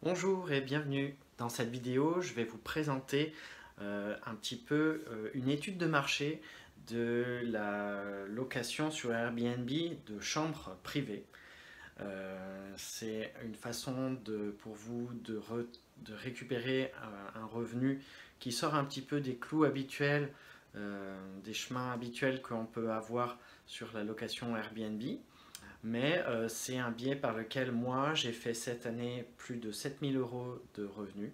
Bonjour et bienvenue. Dans cette vidéo, je vais vous présenter un petit peu une étude de marché de la location sur Airbnb de chambres privées. C'est une façon pour vous de récupérer un revenu qui sort un petit peu des clous habituels, des chemins habituels qu'on peut avoir sur la location Airbnb. Mais c'est un biais par lequel moi j'ai fait cette année plus de 7 000 € de revenus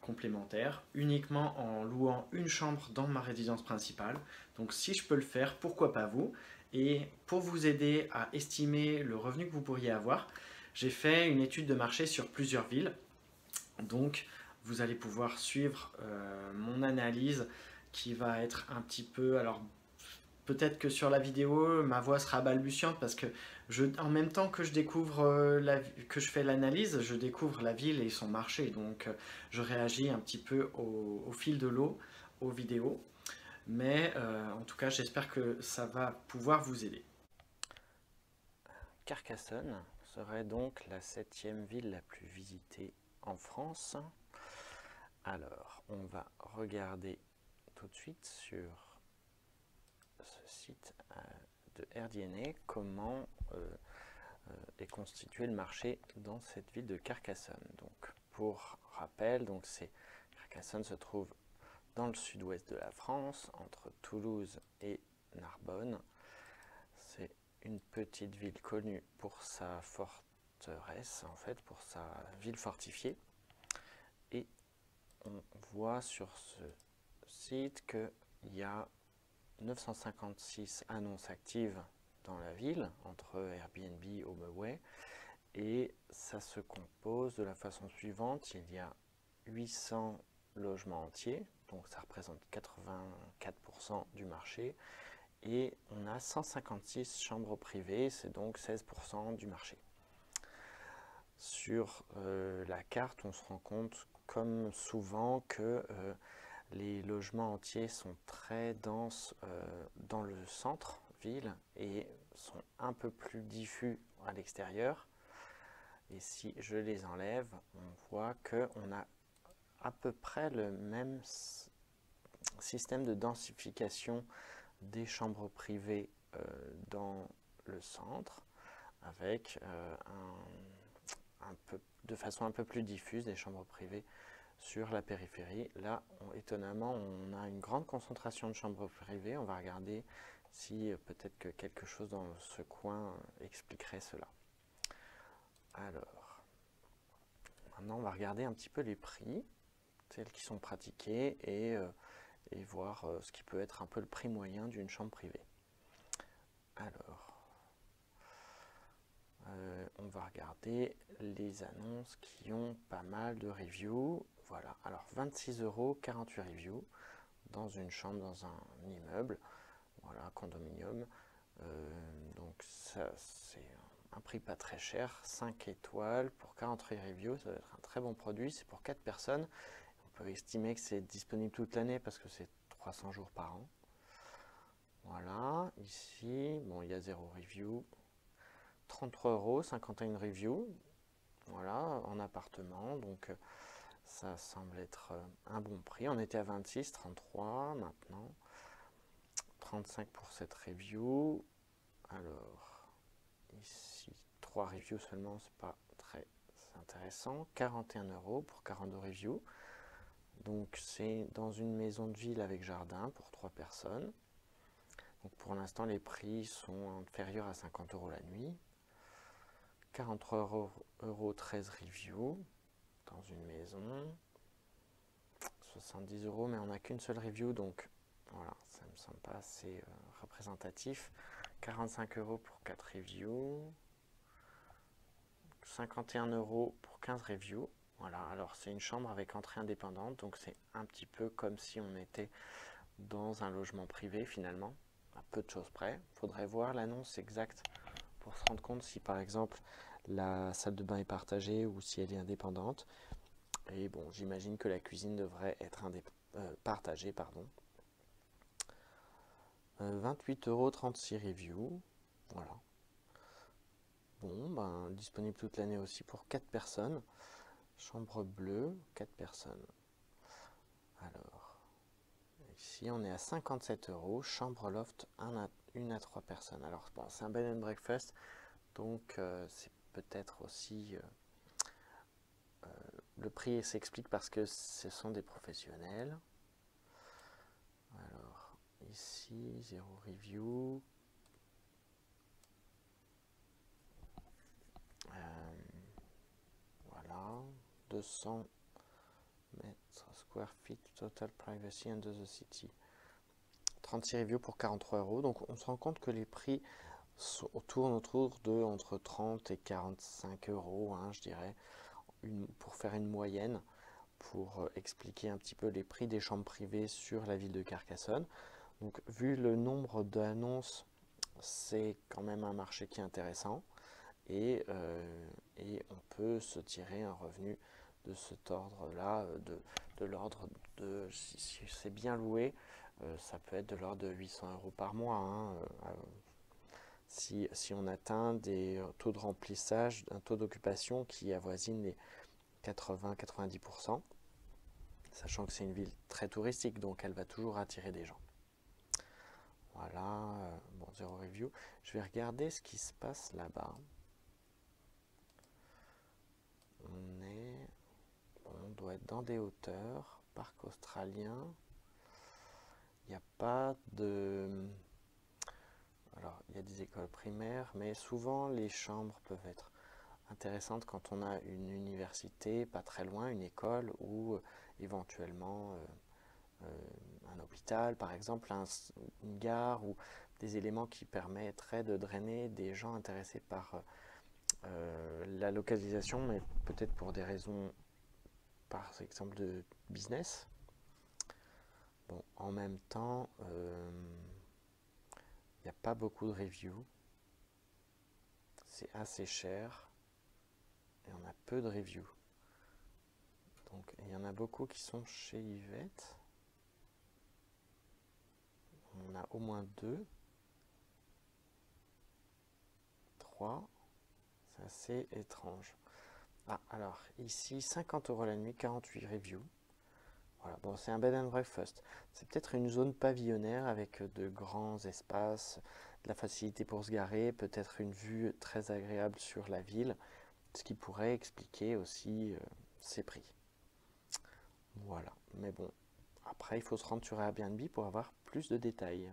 complémentaires uniquement en louant une chambre dans ma résidence principale. Donc si je peux le faire, pourquoi pas vous? Et pour vous aider à estimer le revenu que vous pourriez avoir, j'ai fait une étude de marché sur plusieurs villes. Donc vous allez pouvoir suivre mon analyse qui va être un petit peu... Alors peut-être que sur la vidéo, ma voix sera balbutiante parce que en même temps que je découvre que je fais l'analyse, je découvre la ville et son marché. Donc, je réagis un petit peu au fil de l'eau aux vidéos. Mais en tout cas, j'espère que ça va pouvoir vous aider. Carcassonne serait donc la 7e ville la plus visitée en France. Alors, on va regarder tout de suite sur ce site de AirDNA comment est constitué le marché dans cette ville de Carcassonne. Donc, pour rappel, Carcassonne se trouve dans le sud-ouest de la France, entre Toulouse et Narbonne. C'est une petite ville connue pour sa forteresse, en fait, pour sa ville fortifiée. Et on voit sur ce site qu'il y a 956 annonces actives dans la ville, entre Airbnb et HomeAway, et ça se compose de la façon suivante. Il y a 800 logements entiers, donc ça représente 84% du marché, et on a 156 chambres privées, c'est donc 16% du marché. Sur la carte, on se rend compte, comme souvent, que les logements entiers sont très denses dans le centre-ville et sont un peu plus diffus à l'extérieur. Et si je les enlève, on voit qu'on a à peu près le même système de densification des chambres privées dans le centre, avec de façon un peu plus diffuse des chambres privées sur la périphérie. Là, étonnamment, on a une grande concentration de chambres privées. On va regarder si peut-être que quelque chose dans ce coin expliquerait cela. Alors, maintenant, on va regarder un petit peu les prix, celles qui sont pratiquées, et voir ce qui peut être un peu le prix moyen d'une chambre privée. Alors, on va regarder les annonces qui ont pas mal de reviews. Voilà, alors 26 €, 48 reviews dans une chambre, dans un immeuble, voilà, condominium. Donc ça, c'est un prix pas très cher, 5 étoiles pour 48 reviews, ça va être un très bon produit, c'est pour 4 personnes. On peut estimer que c'est disponible toute l'année parce que c'est 300 jours par an. Voilà, ici, bon, il y a 0 review. 33 €, 51 reviews. Voilà, en appartement, donc ça semble être un bon prix. On était à 26, 33 maintenant. 35 pour cette review. Alors, ici, 3 reviews seulement, c'est pas très intéressant. 41 € pour 42 reviews. Donc c'est dans une maison de ville avec jardin pour 3 personnes. Donc pour l'instant, les prix sont inférieurs à 50 € la nuit. 43 €, 13 reviews dans une maison. 70 €, mais on n'a qu'une seule review, donc voilà, ça me semble pas assez représentatif. 45 € pour 4 reviews. 51 € pour 15 reviews. Voilà, alors c'est une chambre avec entrée indépendante, donc c'est un petit peu comme si on était dans un logement privé finalement, à peu de choses près. Il faudrait voir l'annonce exacte pour se rendre compte si par exemple la salle de bain est partagée ou si elle est indépendante. Et bon, j'imagine que la cuisine devrait être partagée, pardon. 28 €, 36 reviews. Voilà. Bon, ben, disponible toute l'année aussi pour 4 personnes. Chambre bleue, 4 personnes. Alors, ici on est à 57 €, chambre loft 1 à 3 personnes. Alors bon, c'est un bed and breakfast, donc c'est peut-être aussi... le prix s'explique parce que ce sont des professionnels. Alors, ici, 0 review. Voilà, 200 mètres square feet total privacy under the city. 36 reviews pour 43 €. Donc on se rend compte que les prix tournent autour de entre 30 et 45 €, hein, je dirais, pour faire une moyenne, pour expliquer un petit peu les prix des chambres privées sur la ville de Carcassonne. Donc vu le nombre d'annonces, c'est quand même un marché qui est intéressant, et on peut se tirer un revenu de cet ordre-là, de l'ordre de, si c'est bien loué, ça peut être de l'ordre de 800 € par mois, hein, si on atteint des taux de remplissage, un taux d'occupation qui avoisine les 80-90%, sachant que c'est une ville très touristique, donc elle va toujours attirer des gens. Voilà, bon, 0 review. Je vais regarder ce qui se passe là-bas. On doit être dans des hauteurs, parc australien. Il n'y a pas de... Alors, il y a des écoles primaires, mais souvent les chambres peuvent être intéressantes quand on a une université pas très loin, une école, ou éventuellement un hôpital, par exemple, une gare, ou des éléments qui permettraient de drainer des gens intéressés par la localisation, mais peut-être pour des raisons, par exemple, de business. Bon, en même temps, il n'y a pas beaucoup de reviews. C'est assez cher. Et on a peu de reviews. Donc, il y en a beaucoup qui sont chez Yvette. On a au moins 2. 3. C'est assez étrange. Ah, alors, ici, 50 € la nuit, 48 reviews. Voilà, bon, c'est un bed and breakfast. C'est peut-être une zone pavillonnaire avec de grands espaces, de la facilité pour se garer, peut-être une vue très agréable sur la ville, ce qui pourrait expliquer aussi ces prix. Voilà, mais bon, après il faut se rendre sur Airbnb pour avoir plus de détails.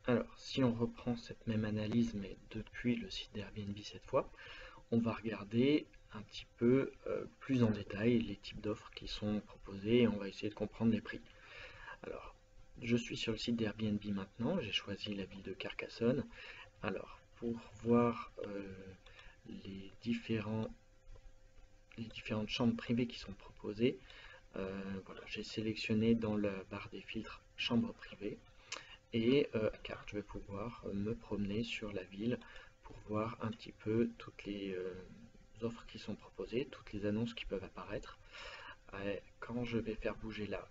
Alors, si on reprend cette même analyse, mais depuis le site d'Airbnb cette fois, on va regarder un petit peu plus en détail les types d'offres qui sont proposées, et on va essayer de comprendre les prix. Alors, je suis sur le site d'Airbnb maintenant, j'ai choisi la ville de Carcassonne. Alors, pour voir les différentes chambres privées qui sont proposées, voilà, j'ai sélectionné dans la barre des filtres chambre privée, et car je vais pouvoir me promener sur la ville pour voir un petit peu toutes les offres qui sont proposées, toutes les annonces qui peuvent apparaître. Quand je vais faire bouger la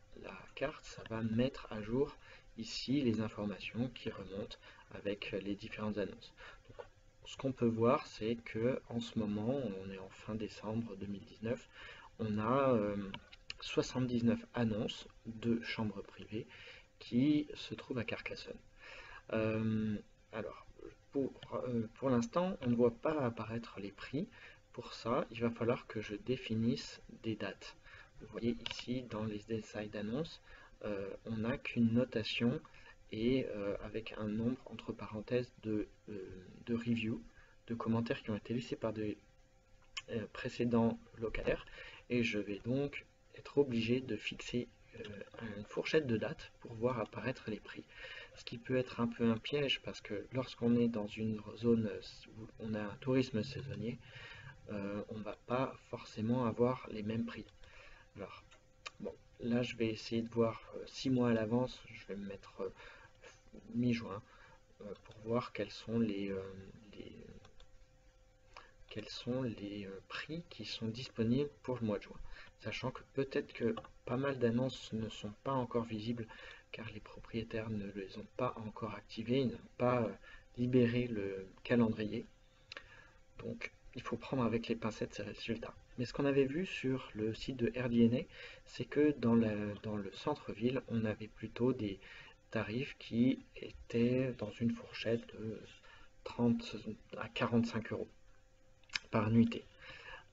carte, ça va mettre à jour ici les informations qui remontent avec les différentes annonces. Donc, ce qu'on peut voir, c'est que en ce moment, on est en fin décembre 2019, on a 79 annonces de chambres privées qui se trouvent à Carcassonne. Alors, pour l'instant, on ne voit pas apparaître les prix. Pour ça, il va falloir que je définisse des dates. Vous voyez ici, dans les détails d'annonce, on n'a qu'une notation, et avec un nombre entre parenthèses de reviews, de commentaires qui ont été laissés par des précédents locataires, et je vais donc être obligé de fixer une fourchette de dates pour voir apparaître les prix. Ce qui peut être un peu un piège, parce que lorsqu'on est dans une zone où on a un tourisme saisonnier, on ne va pas forcément avoir les mêmes prix. Alors, bon, là je vais essayer de voir 6 mois à l'avance, je vais me mettre mi-juin pour voir quels sont les prix qui sont disponibles pour le mois de juin. Sachant que peut-être que pas mal d'annonces ne sont pas encore visibles car les propriétaires ne les ont pas encore activées, ils n'ont pas libéré le calendrier. Donc il faut prendre avec les pincettes ces résultats. Mais ce qu'on avait vu sur le site de RDNA, c'est que dans le centre-ville, on avait plutôt des tarifs qui étaient dans une fourchette de 30 à 45 euros par nuitée.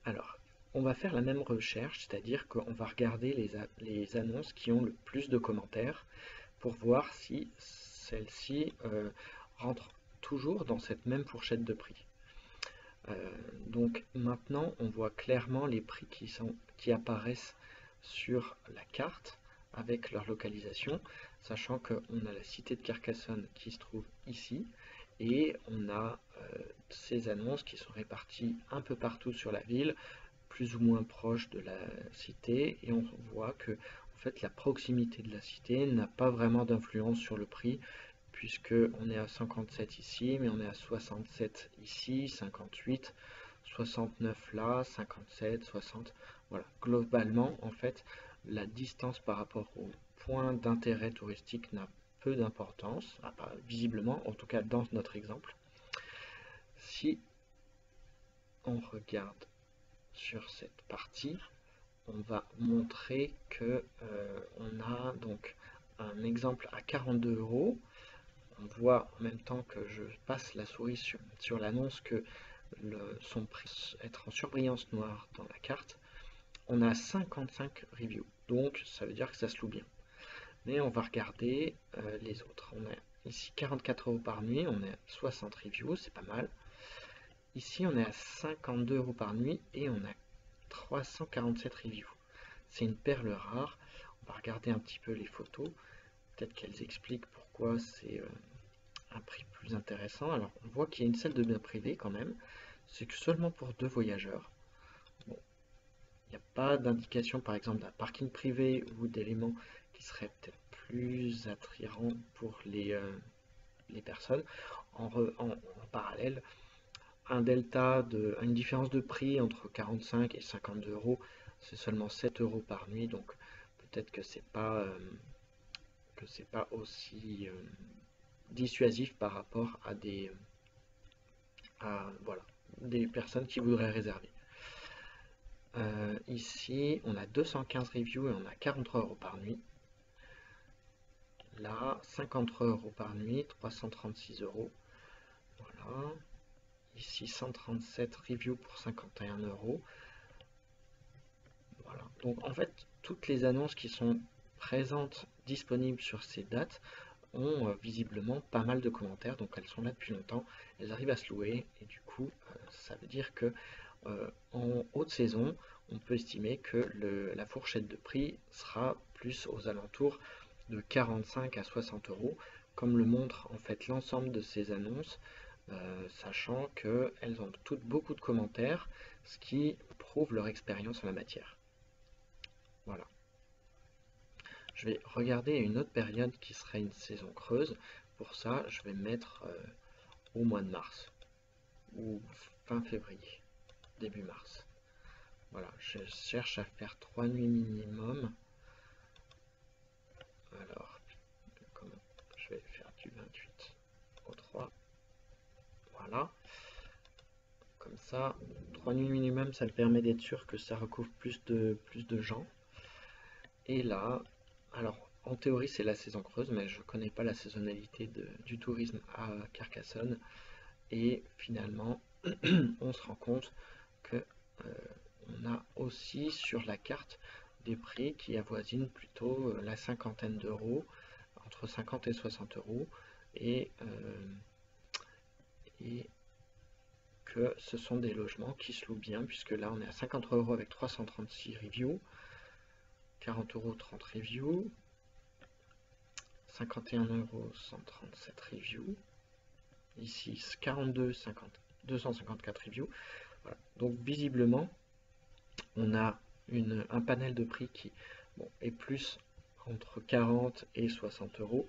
Alors, on va faire la même recherche, c'est-à-dire qu'on va regarder les annonces qui ont le plus de commentaires pour voir si celles-ci rentrent toujours dans cette même fourchette de prix. Donc maintenant, on voit clairement les prix qui apparaissent sur la carte avec leur localisation, sachant qu'on a la cité de Carcassonne qui se trouve ici, et on a ces annonces qui sont réparties un peu partout sur la ville, plus ou moins proches de la cité, et on voit que en fait, la proximité de la cité n'a pas vraiment d'influence sur le prix, puisque on est à 57 ici, mais on est à 67 ici, 58, 69 là, 57, 60. Voilà. Globalement, en fait, la distance par rapport au point d'intérêt touristique n'a peu d'importance, visiblement, en tout cas dans notre exemple. Si on regarde sur cette partie, on va montrer que on a donc un exemple à 42 euros. On voit en même temps que je passe la souris sur l'annonce que son prix être en surbrillance noire dans la carte. On a 55 reviews, donc ça veut dire que ça se loue bien. Mais on va regarder les autres. On a ici 44 euros par nuit, on est à 60 reviews, c'est pas mal. Ici on est à 52 euros par nuit et on a 347 reviews. C'est une perle rare. On va regarder un petit peu les photos. Peut-être qu'elles expliquent pourquoi c'est un prix plus intéressant. Alors on voit qu'il y a une salle de bain privée quand même. C'est que seulement pour 2 voyageurs. Bon, il n'y a pas d'indication par exemple d'un parking privé ou d'éléments qui seraient peut-être plus attirants pour les personnes. En parallèle, une différence de prix entre 45 et 52 euros, c'est seulement 7 euros par nuit, donc peut-être que c'est pas aussi dissuasif par rapport à voilà, des personnes qui voudraient réserver. Ici, on a 215 reviews et on a 43 euros par nuit. Là, 53 euros par nuit, 336 euros. Voilà. Ici, 137 reviews pour 51 euros. Voilà. Donc, en fait, toutes les annonces qui sont présentes, disponibles sur ces dates, ont visiblement pas mal de commentaires. Donc, elles sont là depuis longtemps. Elles arrivent à se louer. Et du coup, ça veut dire que en haute saison, on peut estimer que la fourchette de prix sera plus aux alentours de 45 à 60 euros, comme le montre en fait l'ensemble de ces annonces, sachant qu'elles ont toutes beaucoup de commentaires, ce qui prouve leur expérience en la matière. Voilà. Je vais regarder une autre période qui serait une saison creuse. Pour ça, je vais mettre au mois de mars ou fin février, début mars. Voilà, je cherche à faire 3 nuits minimum. Alors, je vais faire du 28 au 3. Voilà. Comme ça, 3 nuits minimum, ça me permet d'être sûr que ça recouvre plus de gens. Et là, alors en théorie c'est la saison creuse, mais je ne connais pas la saisonnalité du tourisme à Carcassonne. Et finalement, on se rend compte que on a aussi sur la carte des prix qui avoisinent plutôt la cinquantaine d'euros, entre 50 et 60 euros, et que ce sont des logements qui se louent bien, puisque là on est à 53 euros avec 336 reviews, 40 euros 30 reviews, 51 euros 137 reviews, ici 42 50, 254 reviews. Voilà. Donc visiblement on a un panel de prix qui est plus entre 40 et 60 euros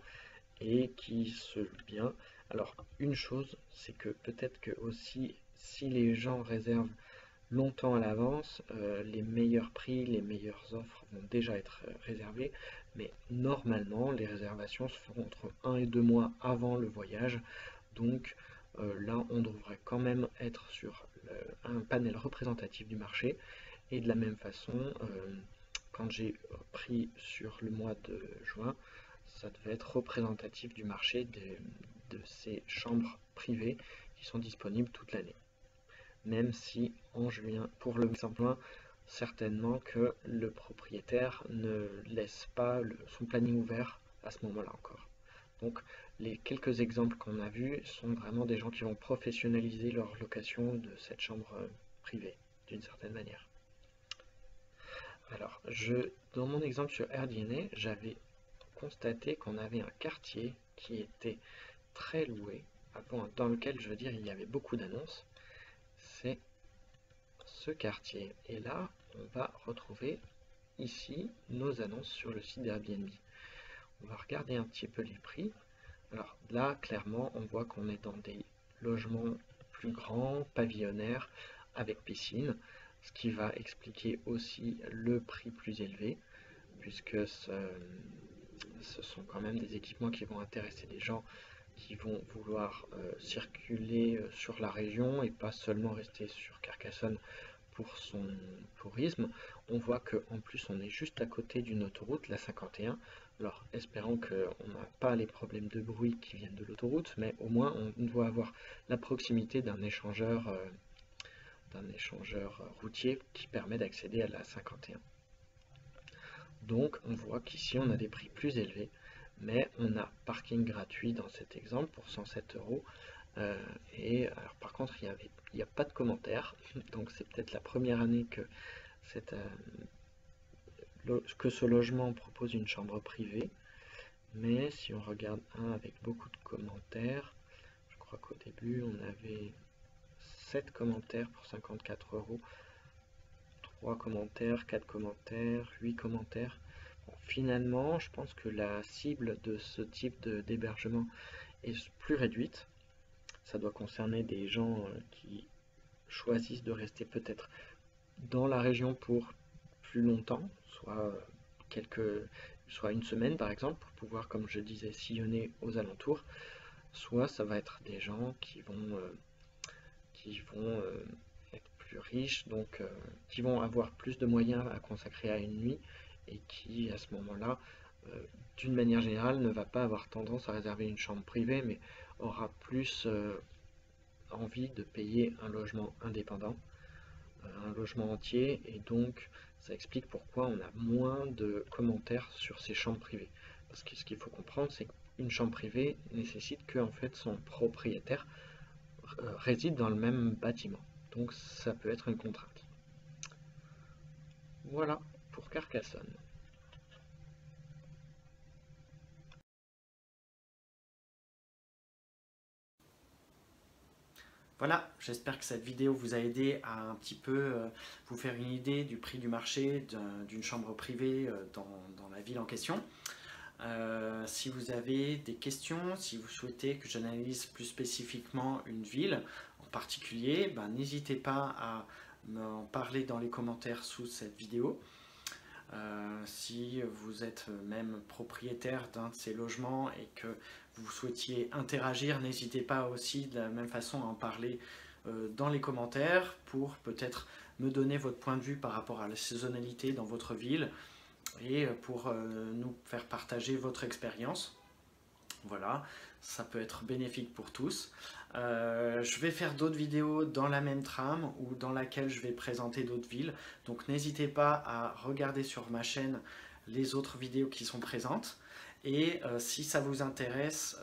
et qui se loue bien. Alors une chose, c'est que peut-être que aussi si les gens réservent longtemps à l'avance, les meilleurs prix, les meilleures offres vont déjà être réservées, mais normalement les réservations se feront entre 1 et 2 mois avant le voyage, donc là on devrait quand même être sur un panel représentatif du marché. Et de la même façon, quand j'ai pris sur le mois de juin, ça devait être représentatif du marché de ces chambres privées qui sont disponibles toute l'année. Même si en juin, pour le exemple, certainement que le propriétaire ne laisse pas son planning ouvert à ce moment-là encore. Donc les quelques exemples qu'on a vus sont vraiment des gens qui vont professionnaliser leur location de cette chambre privée d'une certaine manière. Alors, dans mon exemple sur AirDNA, j'avais constaté qu'on avait un quartier qui était très loué, dans lequel, je veux dire, il y avait beaucoup d'annonces. C'est ce quartier. Et là, on va retrouver ici nos annonces sur le site d'Airbnb. On va regarder un petit peu les prix. Alors là, clairement, on voit qu'on est dans des logements plus grands, pavillonnaires, avec piscine, ce qui va expliquer aussi le prix plus élevé, puisque ce sont quand même des équipements qui vont intéresser des gens qui vont vouloir circuler sur la région et pas seulement rester sur Carcassonne pour son tourisme. On voit qu'en plus on est juste à côté d'une autoroute, la 51. Alors espérons qu'on n'a pas les problèmes de bruit qui viennent de l'autoroute, mais au moins on doit avoir la proximité d'un échangeur routier qui permet d'accéder à la 51. Donc on voit qu'ici on a des prix plus élevés, mais on a parking gratuit dans cet exemple pour 107 €. Et alors par contre il n'y a pas de commentaires, donc c'est peut-être la première année que ce logement propose une chambre privée. Mais si on regarde un avec beaucoup de commentaires, je crois qu'au début on avait 7 commentaires pour 54 €, 3 commentaires, 4 commentaires, 8 commentaires. Bon, finalement, je pense que la cible de ce type d'hébergement est plus réduite. Ça doit concerner des gens qui choisissent de rester peut-être dans la région pour plus longtemps, soit une semaine par exemple, pour pouvoir, comme je disais, sillonner aux alentours, soit ça va être des gens qui vont être plus riches, donc qui vont avoir plus de moyens à consacrer à une nuit et qui, à ce moment-là, d'une manière générale, ne va pas avoir tendance à réserver une chambre privée, mais aura plus envie de payer un logement indépendant, un logement entier, et donc ça explique pourquoi on a moins de commentaires sur ces chambres privées. Parce que ce qu'il faut comprendre, c'est qu'une chambre privée nécessite que en fait son propriétaire réside dans le même bâtiment. Donc ça peut être une contrainte. Voilà pour Carcassonne. Voilà, j'espère que cette vidéo vous a aidé à un petit peu vous faire une idée du prix du marché d'une chambre privée dans la ville en question. Si vous avez des questions, si vous souhaitez que j'analyse plus spécifiquement une ville en particulier, n'hésitez pas à m'en parler dans les commentaires sous cette vidéo. Si vous êtes même propriétaire d'un de ces logements et que vous souhaitiez interagir, n'hésitez pas aussi de la même façon à en parler dans les commentaires pour peut-être me donner votre point de vue par rapport à la saisonnalité dans votre ville et pour nous faire partager votre expérience. Voilà, ça peut être bénéfique pour tous. Je vais faire d'autres vidéos dans la même trame ou dans laquelle je vais présenter d'autres villes. Donc n'hésitez pas à regarder sur ma chaîne les autres vidéos qui sont présentes. Et si ça vous intéresse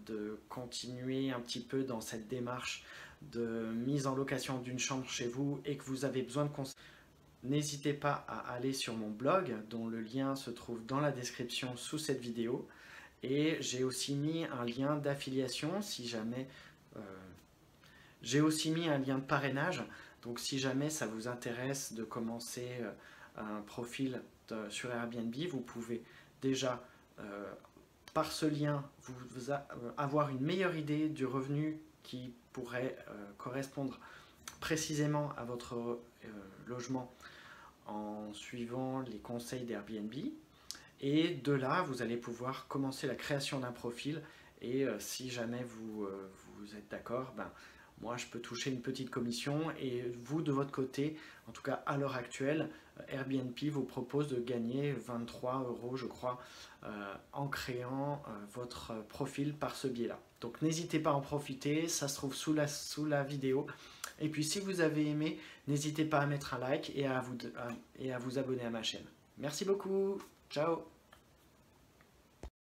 de continuer un petit peu dans cette démarche de mise en location d'une chambre chez vous et que vous avez besoin de conseils, n'hésitez pas à aller sur mon blog dont le lien se trouve dans la description sous cette vidéo. Et j'ai aussi mis un lien d'affiliation si jamais... j'ai aussi mis un lien de parrainage, donc si jamais ça vous intéresse de commencer un profil sur Airbnb, vous pouvez déjà, par ce lien, avoir une meilleure idée du revenu qui pourrait correspondre précisément à votre logement en suivant les conseils d'Airbnb. Et de là, vous allez pouvoir commencer la création d'un profil. Et si jamais vous êtes d'accord, moi je peux toucher une petite commission et vous de votre côté, en tout cas à l'heure actuelle, Airbnb vous propose de gagner 23 € je crois en créant votre profil par ce biais-là. Donc n'hésitez pas à en profiter, ça se trouve sous la vidéo. Et puis si vous avez aimé, n'hésitez pas à mettre un like et à vous abonner à ma chaîne. Merci beaucoup, ciao!